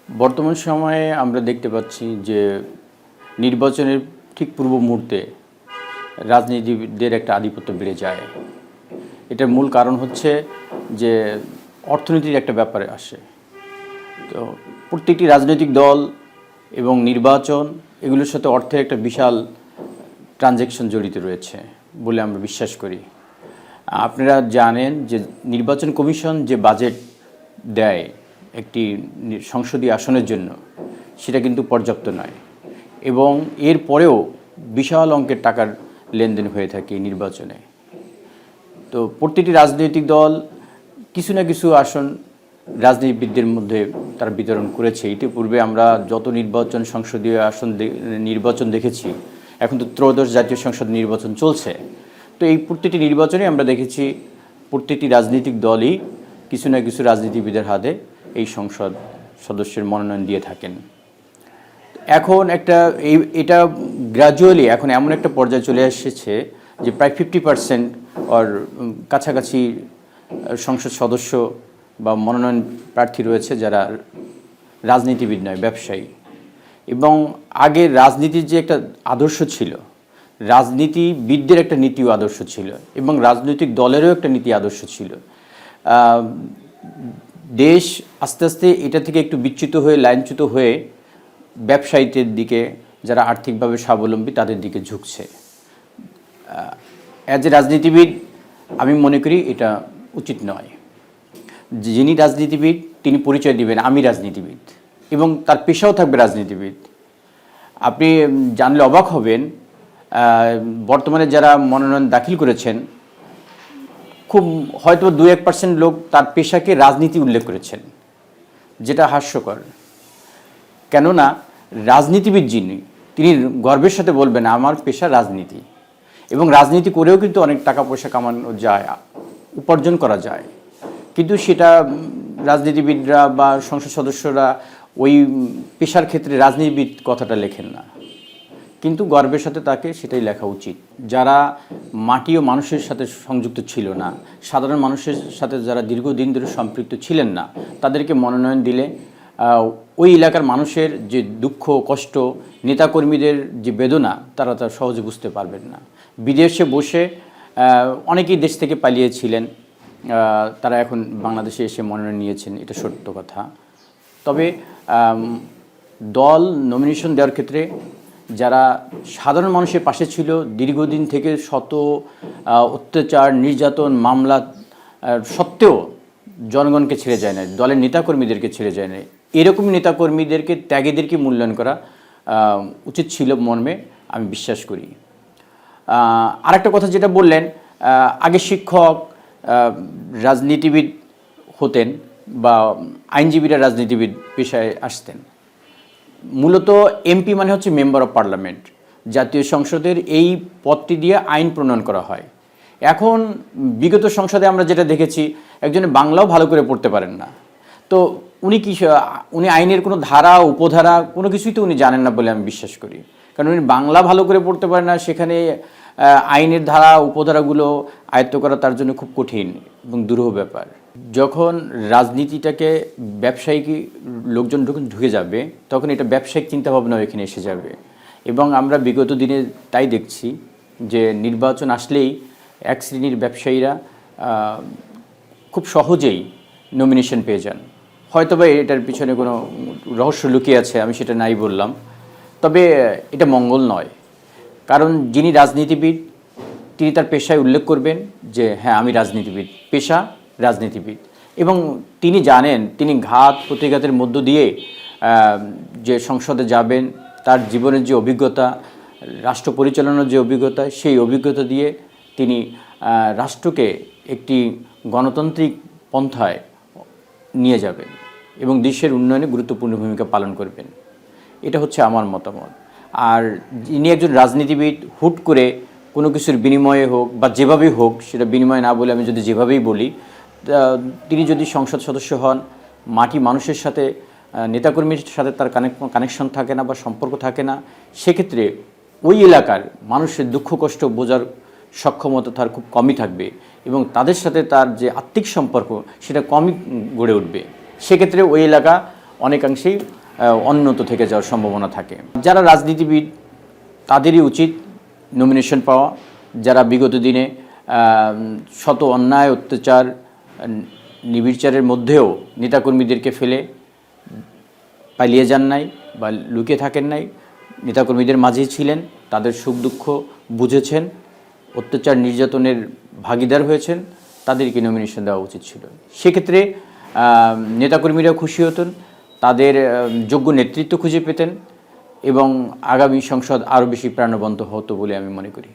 বর্তমান সময়ে আমরা দেখতে পাচ্ছি যে নির্বাচনের ঠিক পূর্ব মুহূর্তে রাজনীতিবিদদের একটা আধিপত্য বেড়ে যায়। এটার মূল কারণ হচ্ছে যে অর্থনীতির একটা ব্যাপারে আসে। তো প্রত্যেকটি রাজনৈতিক দল এবং নির্বাচন এগুলোর সাথে অর্থের একটা বিশাল ট্রানজ্যাকশন জড়িত রয়েছে বলে আমরা বিশ্বাস করি। আপনারা জানেন যে নির্বাচন কমিশন যে বাজেট দেয় একটি সংসদীয় আসনের জন্য সেটা কিন্তু পর্যাপ্ত নয়, এবং এর পরেও বিশাল অঙ্কের টাকার লেনদেন হয়ে থাকে নির্বাচনে। তো প্রতিটি রাজনৈতিক দল কিছু না কিছু আসন রাজনীতিবিদদের মধ্যে তারা বিতরণ করেছে। ইতিপূর্বে আমরা যত সংসদীয় আসন নির্বাচন দেখেছি, এখন তো ত্রয়োদশ জাতীয় সংসদ নির্বাচন চলছে। তো এই প্রতিটি নির্বাচনে আমরা দেখেছি প্রত্যেকটি রাজনৈতিক দলই কিছু না কিছু রাজনীতিবিদের হাতে এই সংসদ সদস্যের মনোনয়ন দিয়ে থাকেন। এখন এটা গ্র্যাজুয়ালি এখন এমন একটা পর্যায়ে চলে এসেছে যে প্রায় 50% ওর কাছাকাছি সংসদ সদস্য বা মনোনয়ন প্রার্থী রয়েছে যারা রাজনীতিবিদ নয়, ব্যবসায়ী। এবং আগে রাজনীতির যে একটা আদর্শ ছিল, রাজনীতিবিদদের একটা নীতি ও আদর্শ ছিল, এবং রাজনৈতিক দলেরও একটা নীতি আদর্শ ছিল। দেশ আস্তে আস্তে এটা থেকে একটু বিচ্যুত হয়ে লাইনচ্যুত হয়ে ব্যবসায়ীদের দিকে, যারা আর্থিকভাবে স্বাবলম্বী তাদের দিকে ঝুঁকছে। অ্যাজ এ রাজনীতিবিদ আমি মনে করি এটা উচিত নয়। যিনি রাজনীতিবিদ তিনি পরিচয় দিবেন আমি রাজনীতিবিদ, এবং তার পেশাও থাকবে রাজনীতিবিদ। আপনি জানলে অবাক হবেন, বর্তমানে যারা মনোনয়ন দাখিল করেছেন খুব হয়তো 2-1% লোক তার পেশাকে রাজনীতি উল্লেখ করেছেন, যেটা হাস্যকর। কেননা রাজনীতিবিদ যিনি, তিনি গর্বের সাথে বলবেন আমার পেশা রাজনীতি, এবং রাজনীতি করেও কিন্তু অনেক টাকা পয়সা কামানো যায়, উপার্জন করা যায়। কিন্তু সেটা রাজনীতিবিদরা বা সংসদ সদস্যরা ওই পেশার ক্ষেত্রে রাজনীতিবিদ কথাটা লেখেন না, কিন্তু গর্বের সাথে তাকে সেটাই লেখা উচিত। যারা মাটি ও মানুষের সাথে সংযুক্ত ছিল না, সাধারণ মানুষের সাথে যারা দীর্ঘদিন ধরে সম্পৃক্ত ছিলেন না, তাদেরকে মনোনয়ন দিলে ওই এলাকার মানুষের যে দুঃখ কষ্ট, নেতাকর্মীদের যে বেদনা, তারা তা সহজে বুঝতে পারবেন না। বিদেশে বসে অনেকেই দেশ থেকে পালিয়েছিলেন, তারা এখন বাংলাদেশে এসে মনোনয়ন নিয়েছেন, এটা সত্য কথা। তবে দল নমিনেশন দেওয়ার ক্ষেত্রে যারা সাধারণ মানুষের পাশে ছিল, দীর্ঘদিন থেকে শত অত্যাচার নির্যাতন মামলা সত্ত্বেও জনগণকে ছেড়ে যায় না, দলের নেতাকর্মীদেরকে ছেড়ে যায় না, এরকম নেতাকর্মীদেরকে ত্যাগীদেরকে মূল্যায়ন করা উচিত ছিল মর্মে আমি বিশ্বাস করি। আরেকটা কথা যেটা বললেন, আগে শিক্ষক রাজনীতিবিদ হতেন বা আইনজীবীরা রাজনীতিবিদ পেশায় আসতেন। মূলত এমপি মানে হচ্ছে মেম্বার অফ পার্লামেন্ট, জাতীয় সংসদের এই পদটি দিয়ে আইন প্রণয়ন করা হয়। এখন বিগত সংসদে আমরা যেটা দেখেছি, একজনে বাংলাও ভালো করে পড়তে পারেন না, তো উনি আইনের কোনো ধারা উপধারা কোনো কিছুই তো উনি জানেন না বলে আমি বিশ্বাস করি। কারণ উনি বাংলা ভালো করে পড়তে পারেন না, সেখানে আইনের ধারা উপধারাগুলো আয়ত্ত করা তার জন্য খুব কঠিন এবং দুরূহ ব্যাপার। যখন রাজনীতিটাকে ব্যবসায়িক লোকজন যখন ঢুকে যাবে, তখন এটা ব্যবসায়িক চিন্তাভাবনাও এখানে এসে যাবে। এবং আমরা বিগত দিনে তাই দেখছি যে নির্বাচন আসলেই এক শ্রেণীর ব্যবসায়ীরা খুব সহজেই নমিনেশন পেয়ে যান। হয়তোবা এটার পিছনে কোনো রহস্য লুকিয়ে আছে, আমি সেটা নাই বললাম, তবে এটা মঙ্গল নয়। কারণ যিনি রাজনীতিবিদ তিনি তার পেশায় উল্লেখ করবেন যে হ্যাঁ আমি রাজনীতিবিদ, পেশা রাজনীতিবিদ, এবং তিনি জানেন তিনি ঘাত প্রতিঘাতের মধ্য দিয়ে যে সংসদে যাবেন, তার জীবনের যে অভিজ্ঞতা, রাষ্ট্র পরিচালনার যে অভিজ্ঞতা, সেই অভিজ্ঞতা দিয়ে তিনি রাষ্ট্রকে একটি গণতান্ত্রিক পন্থায় নিয়ে যাবেন এবং দেশের উন্নয়নে গুরুত্বপূর্ণ ভূমিকা পালন করবেন। এটা হচ্ছে আমার মতামত। আর যিনি একজন রাজনীতিবিদ হুট করে কোনো কিছুর বিনিময়ে হোক বা যেভাবেই হোক, সেটা বিনিময় না বলে আমি যদি যেভাবেই বলি, তিনি যদি সংসদ সদস্য হন, মাটি মানুষের সাথে নেতাকর্মীর সাথে তার কানেকশন থাকে না বা সম্পর্ক থাকে না, সেক্ষেত্রে ওই এলাকার মানুষের দুঃখ কষ্ট বোঝার সক্ষমতা তার খুব কমই থাকবে, এবং তাদের সাথে তার যে আত্মিক সম্পর্ক সেটা কমই গড়ে উঠবে। সেক্ষেত্রে ওই এলাকা অনেকাংশেই অনুন্নত থেকে যাওয়ার সম্ভাবনা থাকে। যারা রাজনীতিবিদ তাদেরই উচিত নমিনেশন পাওয়া, যারা বিগত দিনে শত অন্যায় অত্যাচার নির্বিচারের মধ্যেও নেতাকর্মীদেরকে ফেলে পালিয়ে যান নাই বা লুকিয়ে থাকেন নাই, নেতাকর্মীদের মাঝেই ছিলেন, তাদের সুখ দুঃখ বুঝেছেন, অত্যাচার নির্যাতনের ভাগিদার হয়েছেন, তাদেরকে নমিনেশন দেওয়া উচিত ছিল। সেক্ষেত্রে নেতাকর্মীরাও খুশি হতেন, তাদের যোগ্য নেতৃত্ব খুঁজে পেতেন এবং আগামী সংসদ আরও বেশি প্রাণবন্ত হতো বলে আমি মনে করি।